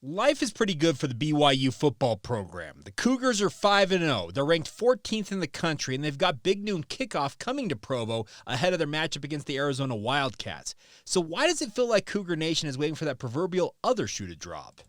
Life is pretty good for the BYU football program. The Cougars are 5-0. They're ranked 14th in the country, and they've got Big Noon kickoff coming to Provo ahead of their matchup against the Arizona Wildcats. So why does it feel like Cougar Nation is waiting for that proverbial other shoe to drop?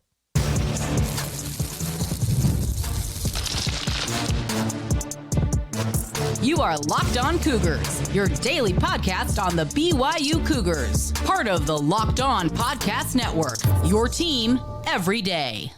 You are Locked On Cougars, your daily podcast on the BYU Cougars. Part of the Locked On Podcast Network, your team every day.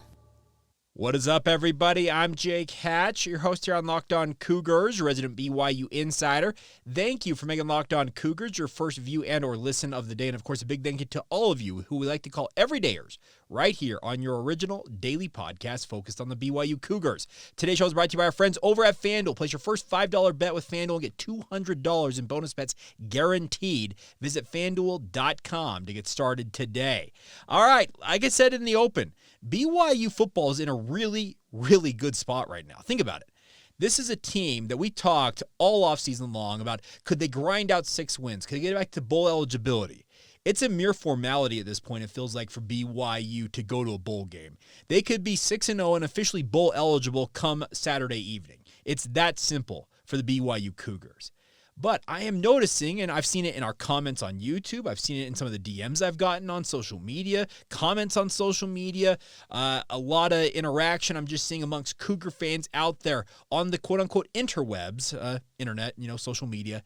What is up, everybody? I'm Jake Hatch, your host here on Locked On Cougars, resident BYU insider. Thank you for making Locked On Cougars your first view and or listen of the day. And, of course, a big thank you to all of you who we like to call everydayers right here on your original daily podcast focused on the BYU Cougars. Today's show is brought to you by our friends over at FanDuel. Place your first $5 bet with FanDuel and get $200 in bonus bets guaranteed. Visit FanDuel.com to get started today. All right, like I said in the open, BYU football is in a really, really good spot right now. Think about it. This is a team that we talked all offseason long about, could they grind out 6 wins? Could they get back to bowl eligibility? It's a mere formality at this point, it feels like, for BYU to go to a bowl game. They could be 6-0 and officially bowl eligible come Saturday evening. It's that simple for the BYU Cougars. But I am noticing, and I've seen it in our comments on YouTube, I've seen it in some of the DMs I've gotten on social media, comments on social media, a lot of interaction I'm just seeing amongst Cougar fans out there on the quote-unquote interwebs, internet, social media,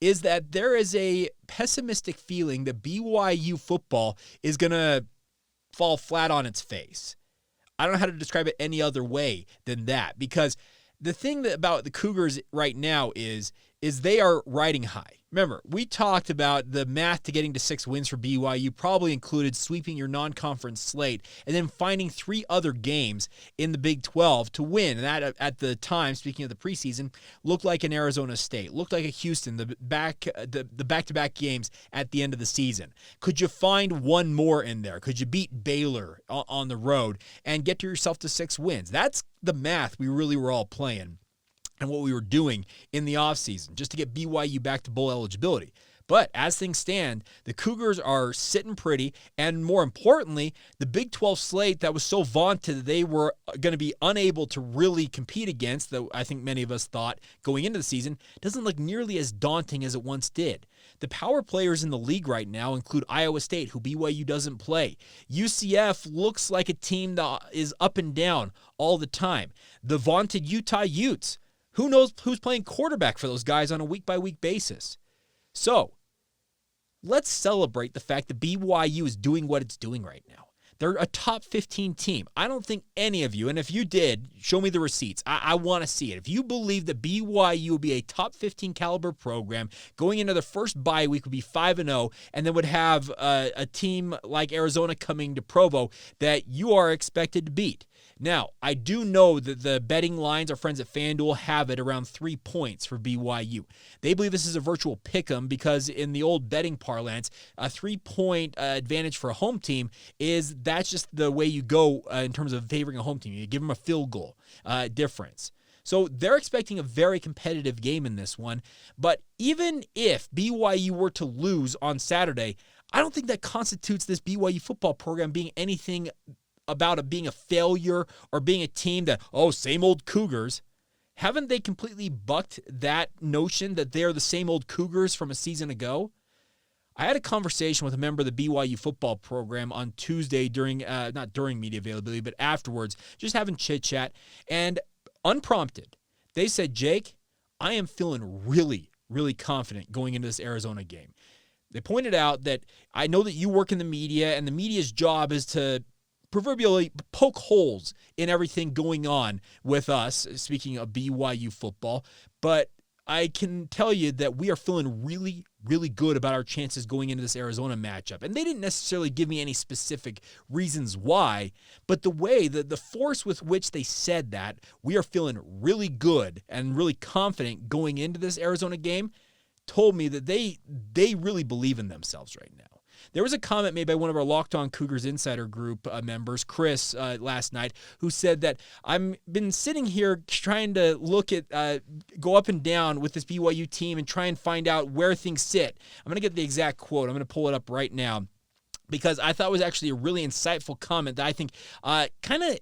is that there is a pessimistic feeling that BYU football is going to fall flat on its face. I don't know how to describe it any other way than that, because the thing about the Cougars right now is they are riding high. Remember, we talked about the math to getting to 6 wins for BYU probably included sweeping your non-conference slate and then finding 3 other games in the Big 12 to win. And that, at the time, speaking of the preseason, looked like an Arizona State, looked like a Houston, the back-to-back games at the end of the season. Could you find one more in there? Could you beat Baylor on the road and get yourself to 6 wins? That's the math we really were all playing and what we were doing in the offseason, just to get BYU back to bowl eligibility. But as things stand, the Cougars are sitting pretty, and more importantly, the Big 12 slate that was so vaunted that they were going to be unable to really compete against, that I think many of us thought going into the season, doesn't look nearly as daunting as it once did. The power players in the league right now include Iowa State, who BYU doesn't play. UCF looks like a team that is up and down all the time. The vaunted Utah Utes, who knows who's playing quarterback for those guys on a week-by-week basis? So, let's celebrate the fact that BYU is doing what it's doing right now. They're a top 15 team. I don't think any of you, and if you did, show me the receipts. I want to see it. If you believe that BYU will be a top 15 caliber program, going into the first bye week would be 5-0, and then would have a team like Arizona coming to Provo that you are expected to beat. Now, I do know that the betting lines, our friends at FanDuel, have it around 3 points for BYU. They believe this is a virtual pick'em because in the old betting parlance, a 3-point advantage for a home team that's just the way you go in terms of favoring a home team. You give them a field goal difference. So they're expecting a very competitive game in this one. But even if BYU were to lose on Saturday, I don't think that constitutes this BYU football program being anything about it being a failure or being a team that, same old Cougars. Haven't they completely bucked that notion that they're the same old Cougars from a season ago? I had a conversation with a member of the BYU football program on Tuesday not during media availability, but afterwards, just having chit-chat, and unprompted, they said, Jake, I am feeling really, really confident going into this Arizona game. They pointed out that I know that you work in the media, and the media's job is to proverbially poke holes in everything going on with us, speaking of BYU football, but I can tell you that we are feeling really, really good about our chances going into this Arizona matchup. And they didn't necessarily give me any specific reasons why, but the way, the force with which they said that, we are feeling really good and really confident going into this Arizona game, told me that they really believe in themselves right now. There was a comment made by one of our Locked On Cougars Insider Group members, Chris, last night, who said that I've been sitting here trying to look at, go up and down with this BYU team and try and find out where things sit. I'm going to get the exact quote. I'm going to pull it up right now. because I thought it was actually a really insightful comment that I think kind of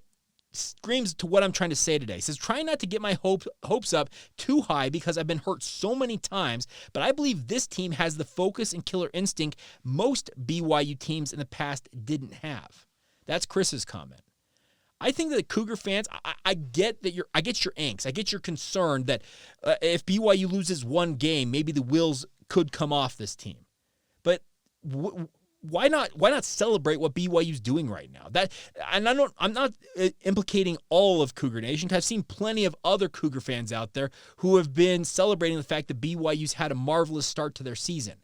screams to what I'm trying to say today. It says, try not to get my hopes up too high because I've been hurt so many times, but I believe this team has the focus and killer instinct most BYU teams in the past didn't have. That's Chris's comment. I think that the Cougar fans, I get that I get your angst. I get your concern that if BYU loses one game, maybe the wheels could come off this team. But why not celebrate what BYU's doing right now? I'm not implicating all of Cougar Nation, because I've seen plenty of other Cougar fans out there who have been celebrating the fact that BYU's had a marvelous start to their season.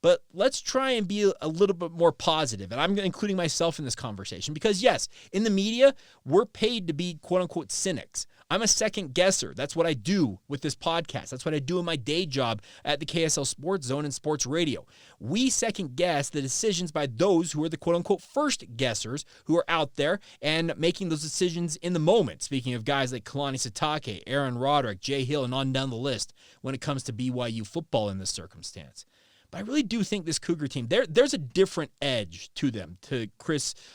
But let's try and be a little bit more positive, and I'm including myself in this conversation, because yes, in the media, we're paid to be quote-unquote cynics. I'm a second guesser. That's what I do with this podcast. That's what I do in my day job at the KSL Sports Zone and Sports Radio. We second guess the decisions by those who are the quote-unquote first guessers who are out there and making those decisions in the moment. Speaking of guys like Kalani Sitake, Aaron Roderick, Jay Hill, and on down the list when it comes to BYU football in this circumstance. But I really do think this Cougar team, there's a different edge to them, to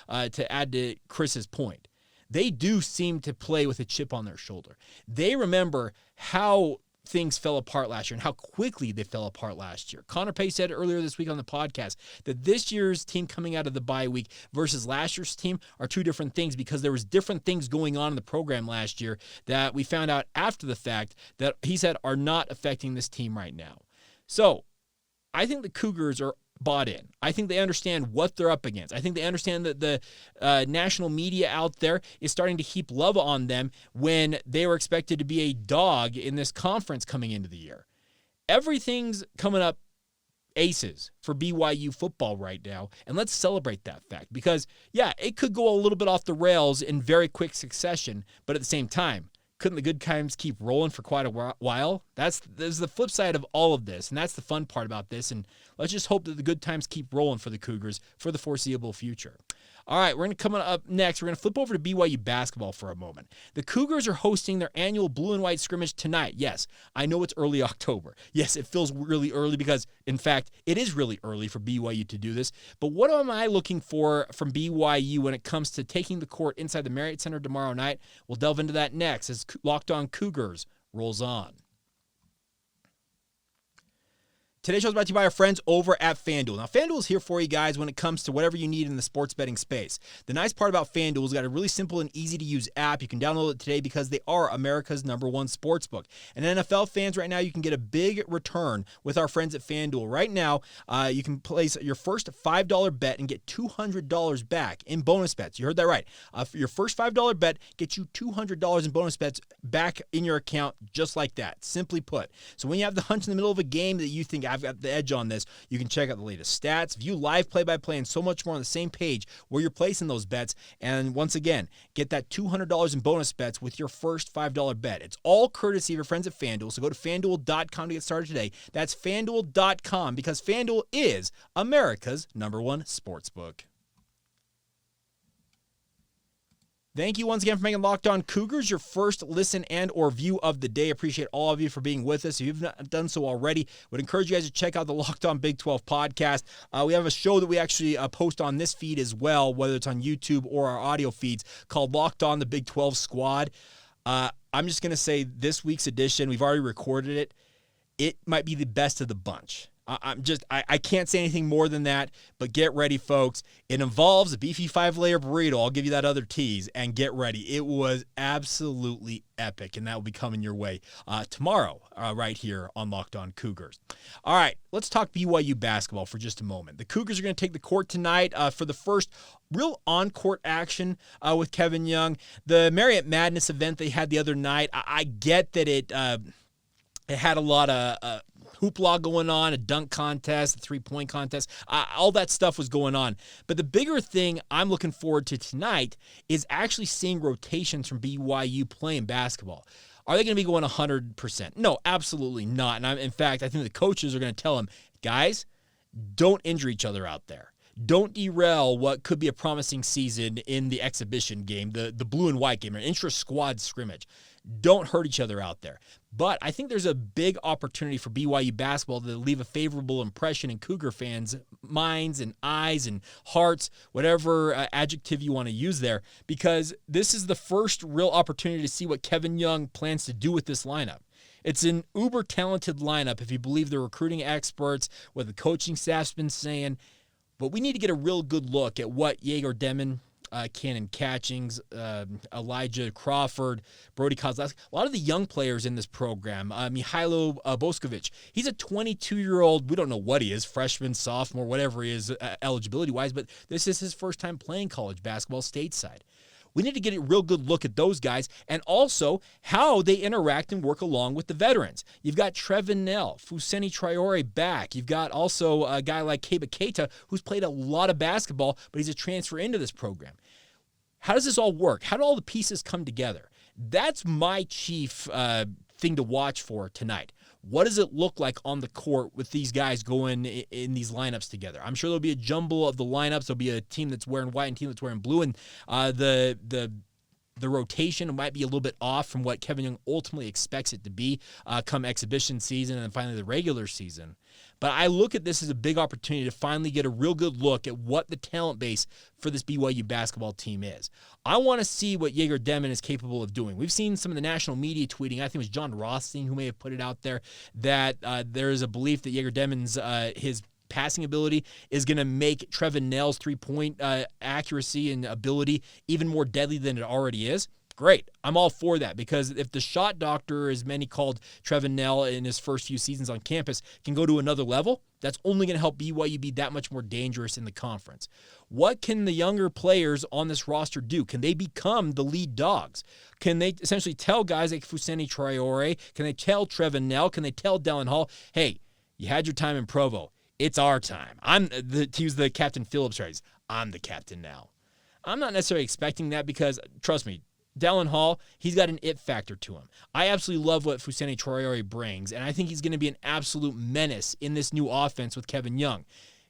add to Chris's point. They do seem to play with a chip on their shoulder. They remember how things fell apart last year and how quickly they fell apart last year. Connor Pay said earlier this week on the podcast that this year's team coming out of the bye week versus last year's team are two different things, because there was different things going on in the program last year that we found out after the fact that he said are not affecting this team right now. So I think the Cougars are bought in. I think they understand what they're up against. I think they understand that the national media out there is starting to heap love on them when they were expected to be a dog in this conference coming into the year. Everything's coming up aces for BYU football right now, and let's celebrate that fact, because, yeah, it could go a little bit off the rails in very quick succession, but at the same time, couldn't the good times keep rolling for quite a while? There's the flip side of all of this, and that's the fun part about this, and let's just hope that the good times keep rolling for the Cougars for the foreseeable future. All right, we're going to come up next. We're going to flip over to BYU basketball for a moment. The Cougars are hosting their annual blue and white scrimmage tonight. Yes, I know it's early October. Yes, it feels really early because, in fact, it is really early for BYU to do this. But what am I looking for from BYU when it comes to taking the court inside the Marriott Center tomorrow night? We'll delve into that next as Locked On Cougars rolls on. Today's show is brought to you by our friends over at FanDuel. Now, FanDuel is here for you guys when it comes to whatever you need in the sports betting space. The nice part about FanDuel is got a really simple and easy-to-use app. You can download it today because they are America's #1 sportsbook. And NFL fans, right now, you can get a big return with our friends at FanDuel. Right now, you can place your first $5 bet and get $200 back in bonus bets. You heard that right. Your first $5 bet gets you $200 in bonus bets back in your account just like that, simply put. So when you have the hunch in the middle of a game that you think, I've got the edge on this, you can check out the latest stats, view live play-by-play, and so much more on the same page where you're placing those bets. And once again, get that $200 in bonus bets with your first $5 bet. It's all courtesy of your friends at FanDuel, so go to FanDuel.com to get started today. That's FanDuel.com, because FanDuel is America's #1 sportsbook. Thank you once again for making Locked On Cougars your first listen and or view of the day. Appreciate all of you for being with us. If you've not done so already, would encourage you guys to check out the Locked On Big 12 podcast. We have a show that we actually post on this feed as well, whether it's on YouTube or our audio feeds, called Locked On the Big 12 Squad. I'm just going to say this week's edition, we've already recorded it. It might be the best of the bunch. I can't say anything more than that, but get ready, folks. It involves a beefy 5-layer burrito. I'll give you that other tease, and get ready. It was absolutely epic, and that will be coming your way tomorrow right here on Locked On Cougars. All right, let's talk BYU basketball for just a moment. The Cougars are going to take the court tonight for the first real on-court action with Kevin Young. The Marriott Madness event they had the other night, I get that it had a lot of hoopla going on, a dunk contest, a three-point contest, all that stuff was going on. But the bigger thing I'm looking forward to tonight is actually seeing rotations from BYU playing basketball. Are they going to be going 100%? No, absolutely not. And in fact, I think the coaches are going to tell them, guys, don't injure each other out there. don't derail what could be a promising season in the exhibition game, the blue and white game, an intra-squad scrimmage. Don't hurt each other out there. But I think there's a big opportunity for BYU basketball to leave a favorable impression in Cougar fans' minds and eyes and hearts, whatever adjective you want to use there, because this is the first real opportunity to see what Kevin Young plans to do with this lineup. It's an uber-talented lineup if you believe the recruiting experts, what the coaching staff's been saying, but we need to get a real good look at what Egor, Demin, Kanon Catchings, Elijah Crawford, Brody Kozlowski, a lot of the young players in this program, Mihailo Boskovic. He's a 22-year-old, we don't know what he is, freshman, sophomore, whatever he is eligibility-wise, but this is his first time playing college basketball stateside. We need to get a real good look at those guys and also how they interact and work along with the veterans. You've got Trevin Nell, Fousseyni Traore back. You've got also a guy like Keba Keita who's played a lot of basketball, but he's a transfer into this program. How does this all work? How do all the pieces come together? That's my chief thing to watch for tonight. What does it look like on the court with these guys going in these lineups together? I'm sure there'll be a jumble of the lineups. There'll be a team that's wearing white and a team that's wearing blue, and the rotation might be a little bit off from what Kevin Young ultimately expects it to be come exhibition season and then finally the regular season. But I look at this as a big opportunity to finally get a real good look at what the talent base for this BYU basketball team is. I want to see what Egor Demin is capable of doing. We've seen some of the national media tweeting, I think it was John Rothstein who may have put it out there, that there is a belief that Egor Demin's his passing ability is going to make Trevin Nell's three-point accuracy and ability even more deadly than it already is. Great. I'm all for that, because if the shot doctor, as many called Trevin Nell in his first few seasons on campus, can go to another level, that's only going to help BYU be that much more dangerous in the conference. What can the younger players on this roster do? Can they become the lead dogs? Can they essentially tell guys like Fousseyni Traore, can they tell Trevin Nell, can they tell Dallin Hall, hey, you had your time in Provo. It's our time. To use the Captain Phillips phrase, I'm the captain now. I'm not necessarily expecting that because, trust me, Dallin Hall, he's got an it factor to him. I absolutely love what Fousseyni Traore brings, and I think he's going to be an absolute menace in this new offense with Kevin Young.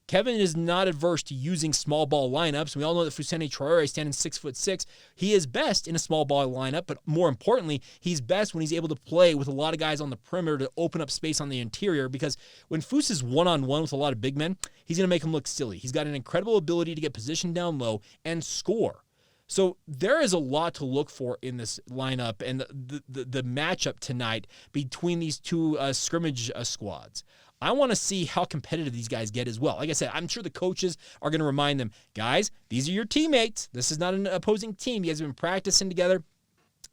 Kevin is not adverse to using small ball lineups. We all know that Fousseyni Traore, standing 6'6", he is best in a small ball lineup, but more importantly, he's best when he's able to play with a lot of guys on the perimeter to open up space on the interior, because when Fous is one-on-one with a lot of big men, he's going to make him look silly. He's got an incredible ability to get positioned down low and score. So there is a lot to look for in this lineup and the matchup tonight between these two scrimmage squads. I want to see how competitive these guys get as well. Like I said, I'm sure the coaches are going to remind them, guys, these are your teammates. This is not an opposing team. You guys have been practicing together.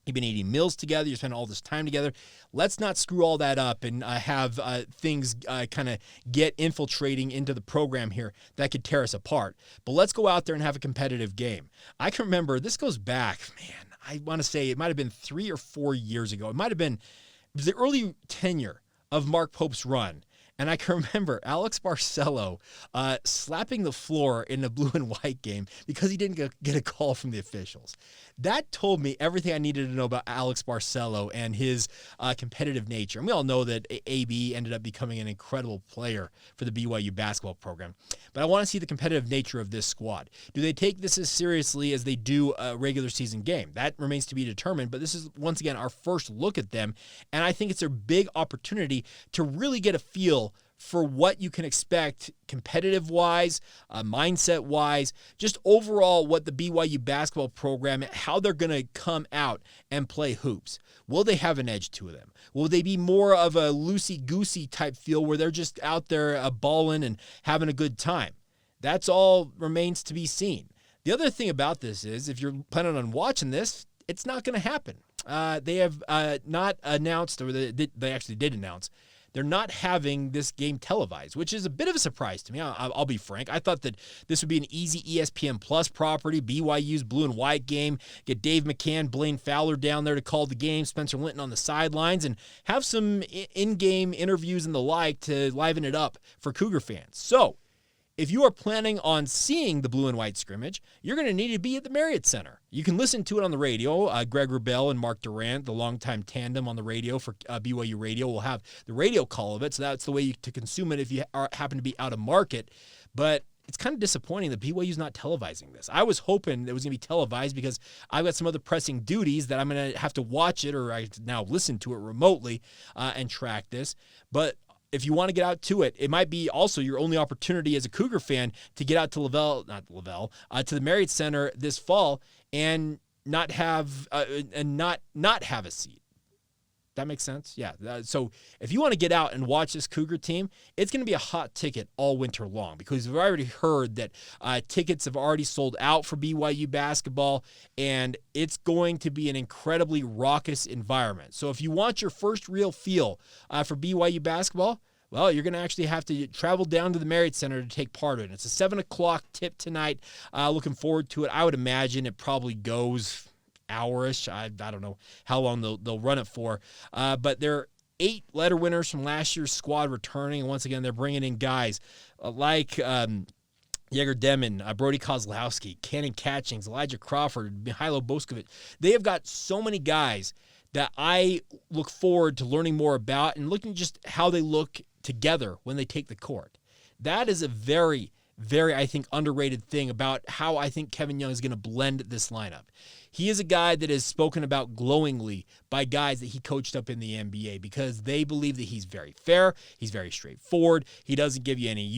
You've been eating meals together. You're spending all this time together. Let's not screw all that up and have things kind of get infiltrating into the program here that could tear us apart. But let's go out there and have a competitive game. I can remember, this goes back, man, I want to say it might have been 3 or 4 years ago. It was the early tenure of Mark Pope's run. And I can remember Alex Barcelo slapping the floor in the blue and white game because he didn't get a call from the officials. That told me everything I needed to know about Alex Barcelo and his competitive nature. And we all know that AB ended up becoming an incredible player for the BYU basketball program. But I want to see the competitive nature of this squad. Do they take this as seriously as they do a regular season game? That remains to be determined, but this is, once again, our first look at them. And I think it's a big opportunity to really get a feel for what you can expect competitive-wise, mindset-wise, just overall what the BYU basketball program, how they're going to come out and play hoops. Will they have an edge to them? Will they be more of a loosey-goosey type feel where they're just out there balling and having a good time? That's all remains to be seen. The other thing about this is, if you're planning on watching this, it's not going to happen. They have not announced, or they actually did announce, they're not having this game televised, which is a bit of a surprise to me. I'll be frank. I thought that this would be an easy ESPN Plus property, BYU's blue and white game, get Dave McCann, Blaine Fowler down there to call the game, Spencer Linton on the sidelines, and have some in-game interviews and the like to liven it up for Cougar fans. So, if you are planning on seeing the blue and white scrimmage, you're going to need to be at the Marriott Center. You can listen to it on the radio. Greg Wrubell and Mark Durant, the longtime tandem on the radio for BYU Radio, will have the radio call of it, so that's the way to consume it if you happen to be out of market. But it's kind of disappointing that BYU's not televising this. I was hoping it was going to be televised because I've got some other pressing duties that I'm going to have to watch it, or I now listen to it remotely and track this. But if you want to get out to it, it might be also your only opportunity as a Cougar fan to get out to to the Marriott Center this fall and not have not have a seat. That makes sense? Yeah. So if you want to get out and watch this Cougar team, it's going to be a hot ticket all winter long, because we've already heard that tickets have already sold out for BYU basketball, and it's going to be an incredibly raucous environment. So if you want your first real feel for BYU basketball, well, you're going to actually have to travel down to the Marriott Center to take part in it. It's a 7 o'clock tip tonight. Looking forward to it. I would imagine it probably goes hour-ish. I don't know how long they'll run it for. But there are 8 letter winners from last year's squad returning. And once again, they're bringing in guys like Egor Demin, Brody Kozlowski, Kanon Catchings, Elijah Crawford, Mihailo Boskovic. They have got so many guys that I look forward to learning more about and looking just how they look together when they take the court. That is a very, very, I think, underrated thing about how I think Kevin Young is going to blend this lineup. He is a guy that is spoken about glowingly by guys that he coached up in the NBA, because they believe that he's very fair, he's very straightforward, he doesn't give you any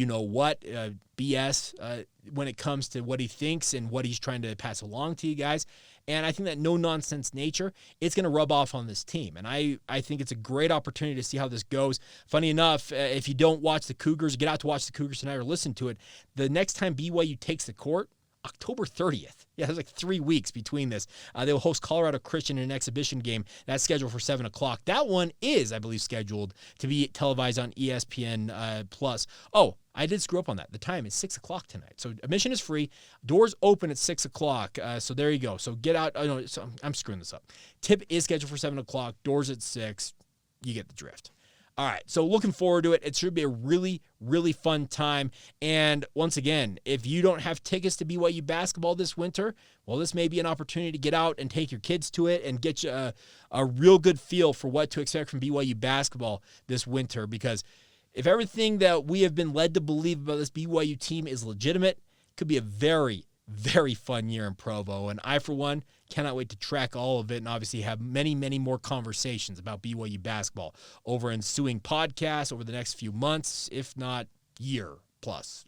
BS when it comes to what he thinks and what he's trying to pass along to you guys. And I think that no-nonsense nature, it's going to rub off on this team. And I think it's a great opportunity to see how this goes. Funny enough, if you don't watch the Cougars, get out to watch the Cougars tonight or listen to it, the next time BYU takes the court, October 30th. Yeah, there's like 3 weeks between this. They will host Colorado Christian in an exhibition game. That's scheduled for 7 o'clock. That one is, I believe, scheduled to be televised on ESPN Plus. Oh, I did screw up on that. The time is 6 o'clock tonight. So admission is free. Doors open at 6 o'clock. So there you go. So get out. Oh, no, so I'm screwing this up. Tip is scheduled for 7 o'clock. Doors at 6. You get the drift. All right, so looking forward to it. It should be a really, really fun time. And once again, if you don't have tickets to BYU basketball this winter, well, this may be an opportunity to get out and take your kids to it and get you a real good feel for what to expect from BYU basketball this winter. Because if everything that we have been led to believe about this BYU team is legitimate, it could be a very, very fun year in Provo. And I, for one, cannot wait to track all of it and obviously have many, many more conversations about BYU basketball over ensuing podcasts over the next few months, if not year plus.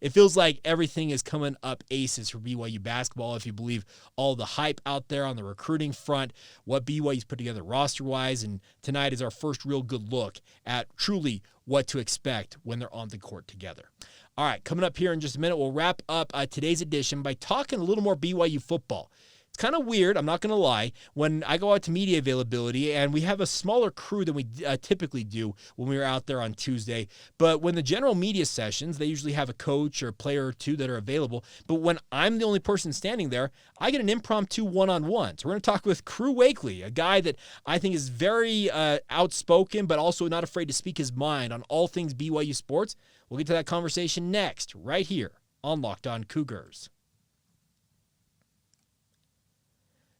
It feels like everything is coming up aces for BYU basketball, if you believe all the hype out there on the recruiting front, what BYU's put together roster-wise, and tonight is our first real good look at truly what to expect when they're on the court together. All right, coming up here in just a minute, we'll wrap up today's edition by talking a little more BYU football. It's kind of weird, I'm not going to lie, when I go out to media availability, and we have a smaller crew than we typically do when we were out there on Tuesday. But when the general media sessions, they usually have a coach or a player or two that are available. But when I'm the only person standing there, I get an impromptu one-on-one. So we're going to talk with Crew Wakley, a guy that I think is very outspoken, but also not afraid to speak his mind on all things BYU sports. We'll get to that conversation next, right here on Locked On Cougars.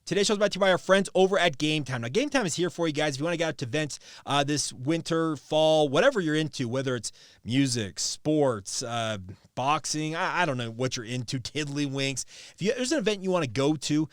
Today's show is brought to you by our friends over at Game Time. Now, Game Time is here for you guys. If you want to get out to events this winter, fall, whatever you're into, whether it's music, sports, boxing, I don't know what you're into, tiddlywinks. If there's an event you want to go to,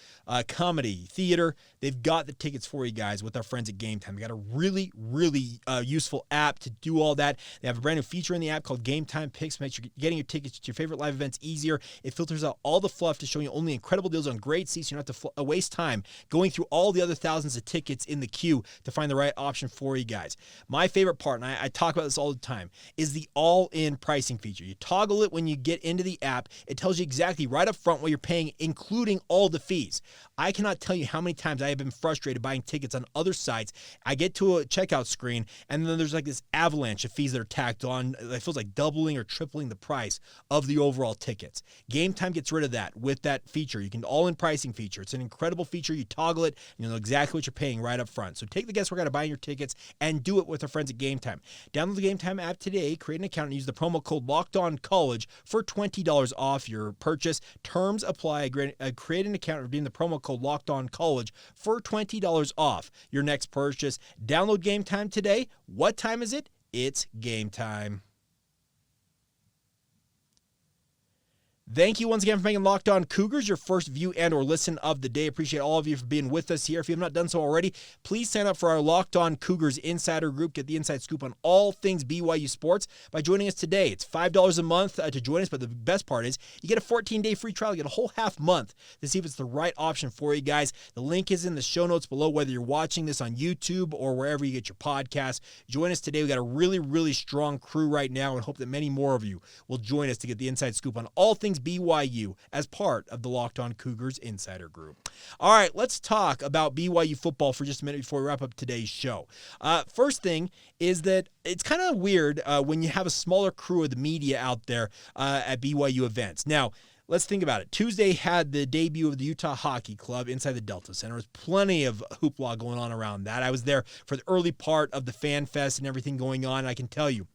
comedy, theater, they've got the tickets for you guys with our friends at Game Time. They got a really, really useful app to do all that. They have a brand new feature in the app called Game Time Picks. Makes getting your tickets to your favorite live events easier. It filters out all the fluff to show you only incredible deals on great seats. You don't have to waste time going through all the other thousands of tickets in the queue to find the right option for you guys. My favorite part, and I talk about this all the time, is the all-in pricing feature. You toggle it when you get into the app. It tells you exactly right up front what you're paying, including all the fees. I cannot tell you how many times I have been frustrated buying tickets on other sites. I get to a checkout screen, and then there's like this avalanche of fees that are tacked on. It feels like doubling or tripling the price of the overall tickets. Game Time gets rid of that with that feature. You can all-in pricing feature. It's an incredible feature. You toggle it, and you know exactly what you're paying right up front. So take the guesswork out of buying your tickets and do it with our friends at Game Time. Download the Game Time app today, create an account, and use the promo code LOCKEDONCollege for $20 off your purchase. Terms apply. Create an account and redeem the promo code LOCKEDONCollege for $20 off your next purchase. Download Game Time today. What time is it? It's game time. Thank you once again for making Locked On Cougars your first view and or listen of the day. Appreciate all of you for being with us here. If you have not done so already, please sign up for our Locked On Cougars Insider Group. Get the inside scoop on all things BYU sports by joining us today. It's $5 a month to join us, but the best part is you get a 14-day free trial. You get a whole half month to see if it's the right option for you guys. The link is in the show notes below, whether you're watching this on YouTube or wherever you get your podcast. Join us today. We got a really, really strong crew right now and hope that many more of you will join us to get the inside scoop on all things BYU as part of the Locked On Cougars Insider Group. All right, let's talk about BYU football for just a minute before we wrap up today's show. First thing is that it's kind of weird when you have a smaller crew of the media out there at BYU events. Now, let's think about it. Tuesday had the debut of the Utah Hockey Club inside the Delta Center. There was plenty of hoopla going on around that. I was there for the early part of the Fan Fest and everything going on, and I can tell you,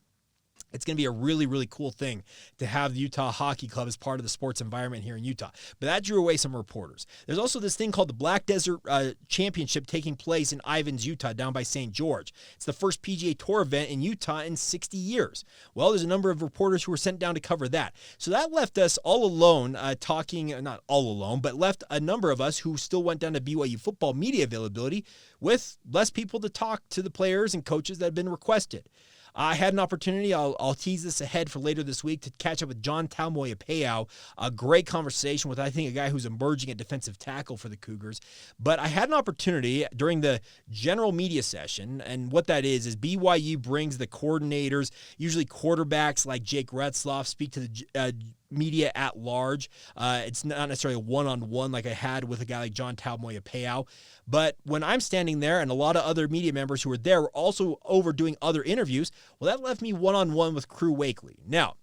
it's going to be a really, really cool thing to have the Utah Hockey Club as part of the sports environment here in Utah. But that drew away some reporters. There's also this thing called the Black Desert Championship taking place in Ivins, Utah, down by St. George. It's the first PGA Tour event in Utah in 60 years. Well, there's a number of reporters who were sent down to cover that. So that left us all alone not all alone, but left a number of us who still went down to BYU football media availability with less people to talk to the players and coaches that had been requested. I had an opportunity, I'll tease this ahead for later this week, to catch up with John Tamoiapeo, a great conversation with, I think, a guy who's emerging at defensive tackle for the Cougars. But I had an opportunity during the general media session, and what that is BYU brings the coordinators, usually quarterbacks like Jake Retzloff, speak to the media at large. It's not necessarily a one-on-one like I had with a guy like John Tamoiapeo. But when I'm standing there and a lot of other media members who were there were also over doing other interviews, well, that left me one-on-one with Crew Wakley. Now,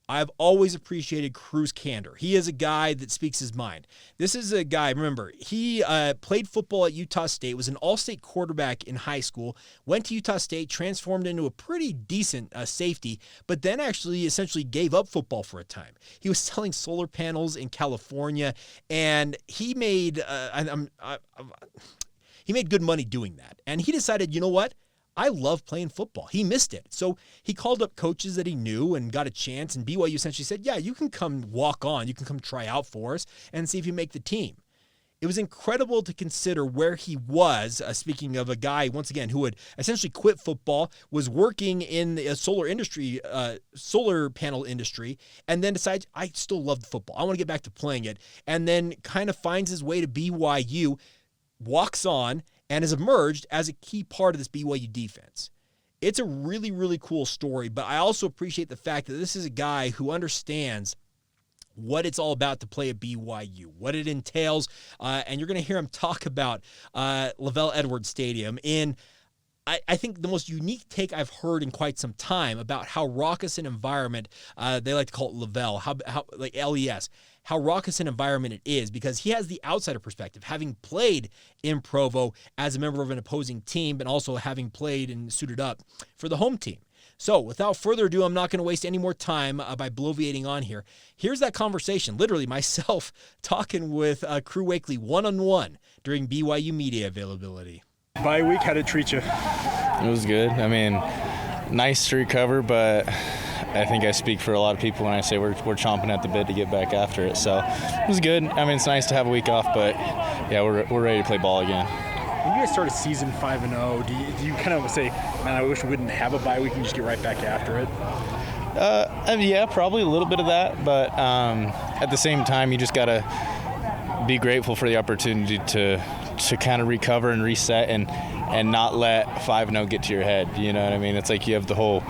I've always appreciated Crew's candor. He is a guy that speaks his mind. This is a guy, remember, he played football at Utah State, was an all-state quarterback in high school, went to Utah State, transformed into a pretty decent safety, but then actually essentially gave up football for a time. He was selling solar panels in California, and he made good money doing that. And he decided, you know what? I love playing football. He missed it. So he called up coaches that he knew and got a chance, and BYU essentially said, yeah, you can come walk on. You can come try out for us and see if you make the team. It was incredible to consider where he was, speaking of a guy, once again, who had essentially quit football, was working in the solar panel industry, and then decides, I still love football. I want to get back to playing it, and then kind of finds his way to BYU, walks on, and has emerged as a key part of this BYU defense. It's a really, really cool story, but I also appreciate the fact that this is a guy who understands what it's all about to play at BYU, what it entails, and you're going to hear him talk about LaVell Edwards Stadium in, I think, the most unique take I've heard in quite some time about how raucous an environment, they like to call it LaVell, how like LES, how raucous an environment it is, because he has the outsider perspective, having played in Provo as a member of an opposing team, but also having played and suited up for the home team. So without further ado, I'm not going to waste any more time by bloviating on here. Here's that conversation, literally myself talking with Crew Wakley one-on-one during BYU media availability. Bye week, how did it treat you? It was good. I mean, nice to recover, but I think I speak for a lot of people when I say we're chomping at the bit to get back after it. So it was good. I mean, it's nice to have a week off, but yeah, we're ready to play ball again. When you guys started season 5-0, do you kind of say, man, I wish we wouldn't have a bye week and just get right back after it? I mean, yeah, probably a little bit of that, but at the same time, you just got to be grateful for the opportunity to kind of recover and reset and not let 5-0 get to your head. You know what I mean? It's like you have the whole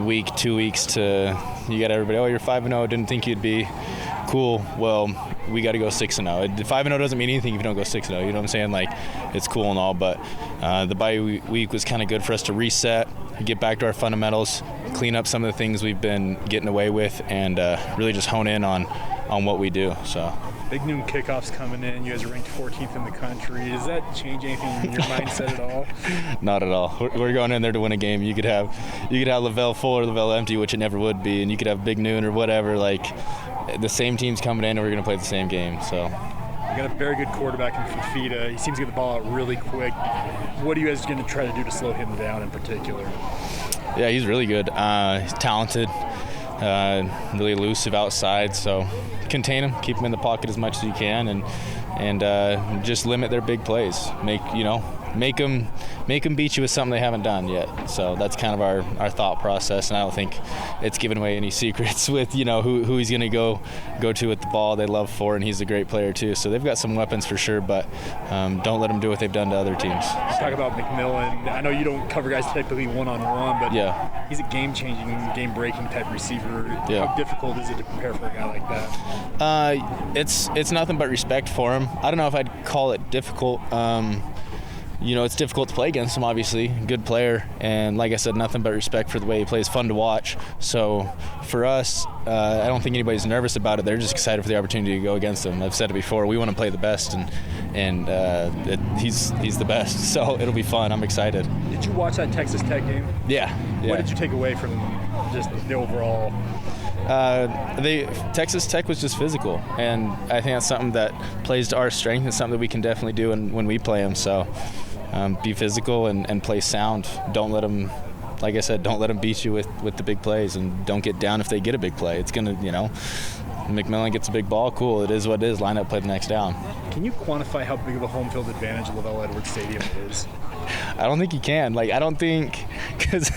week, 2 weeks you got everybody, oh, you're 5-0, didn't think you'd be cool. Well, we got to go 6-0. 5-0 doesn't mean anything if you don't go 6-0. You know what I'm saying? Like, it's cool and all, but the bye week was kind of good for us to reset, get back to our fundamentals, clean up some of the things we've been getting away with, and really just hone in on what we do. So. Big noon kickoffs coming in. You guys are ranked 14th in the country. Does that change anything in your mindset at all? Not at all. We're going in there to win a game. You could have LaVell full or LaVell empty, which it never would be, and you could have big noon or whatever. Like, the same team's coming in, and we're going to play the same game. So. You got a very good quarterback in Fifita. He seems to get the ball out really quick. What are you guys going to try to do to slow him down in particular? Yeah, he's really good. He's talented. really elusive outside. So contain them, keep them in the pocket as much as you can, and just limit their big plays. Make them beat you with something they haven't done yet. So that's kind of our thought process, and I don't think it's giving away any secrets with who he's going to go to with the ball. They love Ford, and he's a great player too. So they've got some weapons for sure, but don't let them do what they've done to other teams. Talk about McMillan. I know you don't cover guys typically one-on-one, but yeah, he's a game-changing, game-breaking type receiver. Yeah. How difficult is it to prepare for a guy like that? It's nothing but respect for him. I don't know if I'd call it difficult. It's difficult to play against him, obviously. Good player. And like I said, nothing but respect for the way he plays. Fun to watch. So for us, I don't think anybody's nervous about it. They're just excited for the opportunity to go against him. I've said it before. We want to play the best, and he's the best. So it'll be fun. I'm excited. Did you watch that Texas Tech game? Yeah. What did you take away from just the overall? Texas Tech was just physical, and I think that's something that plays to our strength. It's something that we can definitely do when we play them. So be physical and play sound. Don't let them, like I said, don't let them beat you with the big plays, and don't get down if they get a big play. It's going to, McMillan gets a big ball, cool. It is what it is. Line up, play the next down. Can you quantify how big of a home field advantage LaVell Edwards Stadium is? I don't think you can. I don't think, because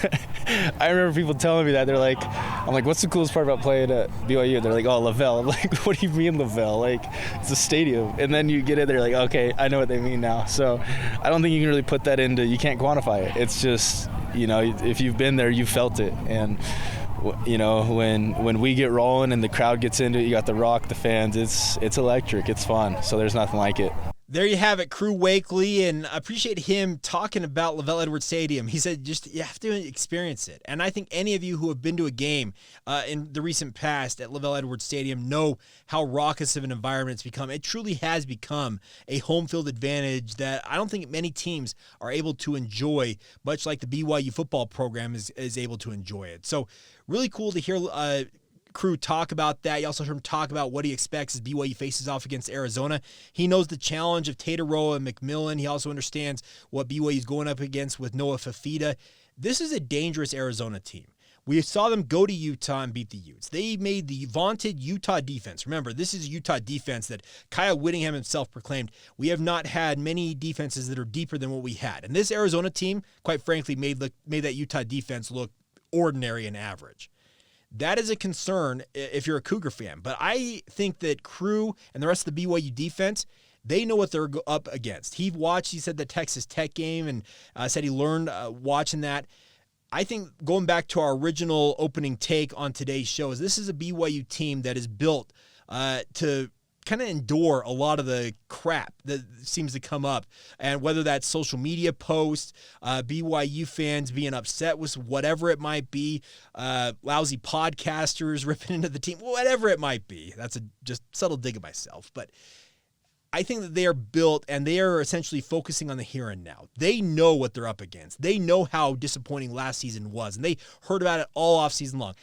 I remember people telling me that. I'm like, what's the coolest part about playing at BYU? They're like, oh, LaVell. I'm like, what do you mean LaVell? It's a stadium. And then you get it, they're like, okay, I know what they mean now. So I don't think you can really put that into, you can't quantify it. It's just, if you've been there, you've felt it. And when we get rolling and the crowd gets into it, you got the rock, the fans, it's electric, it's fun. So there's nothing like it. There you have it, Crew Wakley, and I appreciate him talking about LaVell Edwards Stadium. He said you have to experience it. And I think any of you who have been to a game in the recent past at LaVell Edwards Stadium know how raucous of an environment it's become. It truly has become a home field advantage that I don't think many teams are able to enjoy, much like the BYU football program is able to enjoy it. So really cool to hear Crew talk about that. You also heard him talk about what he expects as BYU faces off against Arizona. He knows the challenge of Tetairoa McMillan. He also understands what BYU is going up against with Noah Fifita. This is a dangerous Arizona team. We saw them go to Utah and beat the Utes. They made the vaunted Utah defense. Remember, this is a Utah defense that Kyle Whittingham himself proclaimed. We have not had many defenses that are deeper than what we had. And this Arizona team, quite frankly, made that Utah defense look ordinary and average. That is a concern if you're a Cougar fan. But I think that Crew and the rest of the BYU defense, they know what they're up against. He said the Texas Tech game and said he learned watching that. I think going back to our original opening take on today's show is this is a BYU team that is built to kind of endure a lot of the crap that seems to come up, and whether that's social media posts, BYU fans being upset with whatever it might be, lousy podcasters ripping into the team, whatever it might be. That's a just subtle dig at myself, but I think that they are built and they are essentially focusing on the here and now. They know what they're up against. They know how disappointing last season was, and they heard about it all off season long.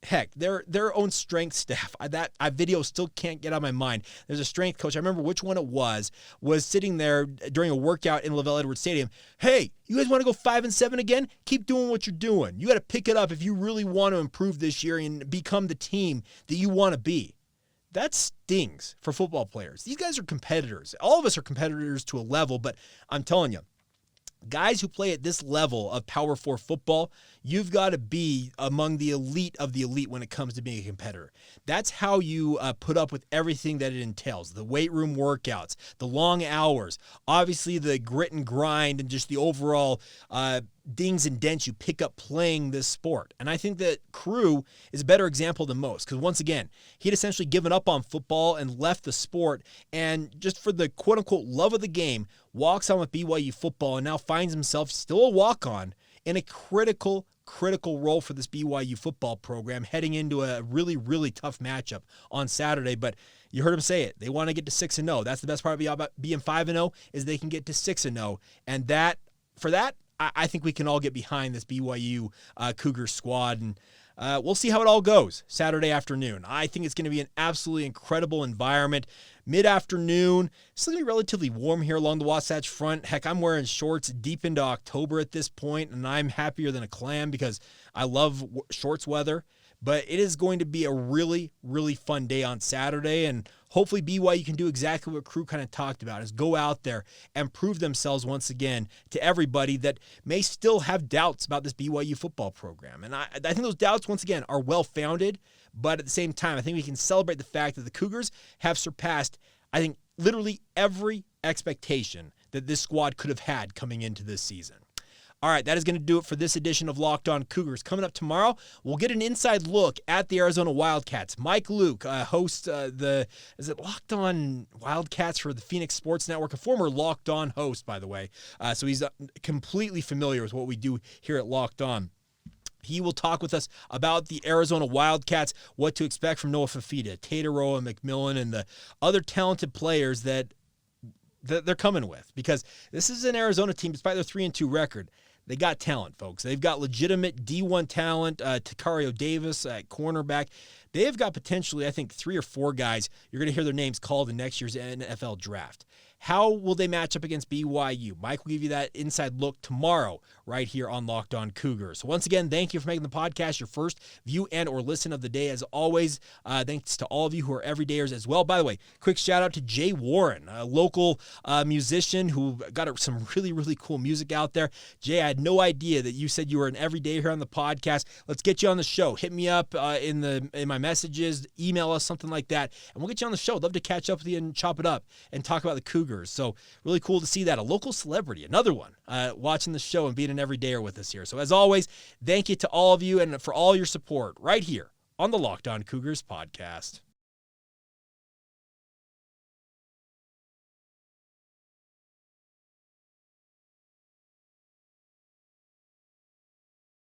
Heck, their own strength staff, that video still can't get out of my mind. There's a strength coach, I remember which one it was sitting there during a workout in LaVell Edwards Stadium. Hey, you guys want to go 5-7 again? Keep doing what you're doing. You got to pick it up if you really want to improve this year and become the team that you want to be. That stings for football players. These guys are competitors. All of us are competitors to a level, but I'm telling you, guys who play at this level of Power 4 football, you've got to be among the elite of the elite when it comes to being a competitor. That's how you put up with everything that it entails. The weight room workouts, the long hours, obviously the grit and grind, and just the overall dings and dents you pick up playing this sport. And I think that Crew is a better example than most, because once again, he'd essentially given up on football and left the sport, and just for the quote-unquote love of the game, walks on with BYU football and now finds himself still a walk-on in a critical role for this BYU football program heading into a really, really tough matchup on Saturday. But you heard him say it. They want to get to 6-0. That's the best part about being 5-0 is they can get to 6-0. And for that, I think we can all get behind this BYU Cougars squad. And we'll see how it all goes Saturday afternoon. I think it's going to be an absolutely incredible environment. Mid-afternoon, it's going to be relatively warm here along the Wasatch Front. Heck, I'm wearing shorts deep into October at this point, and I'm happier than a clam because I love shorts weather. But it is going to be a really, really fun day on Saturday, and hopefully BYU can do exactly what Crew kind of talked about, is go out there and prove themselves once again to everybody that may still have doubts about this BYU football program. And I think those doubts, once again, are well-founded, but at the same time, I think we can celebrate the fact that the Cougars have surpassed, I think, literally every expectation that this squad could have had coming into this season. All right, that is going to do it for this edition of Locked On Cougars. Coming up tomorrow, we'll get an inside look at the Arizona Wildcats. Mike Luke hosts is it Locked On Wildcats for the Phoenix Sports Network, a former Locked On host, by the way. So he's completely familiar with what we do here at Locked On. He will talk with us about the Arizona Wildcats, what to expect from Noah Fifita, Tetairoa McMillan, and the other talented players that they're coming with. Because this is an Arizona team, despite their 3-2 record, they got talent, folks. They've got legitimate D1 talent, Takario Davis at cornerback. They've got potentially, I think, 3 or 4 guys you're going to hear their names called in next year's NFL draft. How will they match up against BYU? Mike will give you that inside look tomorrow right here on Locked On Cougars. So once again, thank you for making the podcast your first view and or listen of the day. As always, thanks to all of you who are everydayers as well. By the way, quick shout out to Jay Warren, a local musician who got some really, really cool music out there. Jay, I had no idea that you said you were an everyday here on the podcast. Let's get you on the show. Hit me up in my messages, email us, something like that, and we'll get you on the show. I'd love to catch up with you and chop it up and talk about the Cougars. So really cool to see that. A local celebrity, another one, watching the show and being an everydayer with us here. So as always, thank you to all of you and for all your support right here on the Locked On Cougars podcast.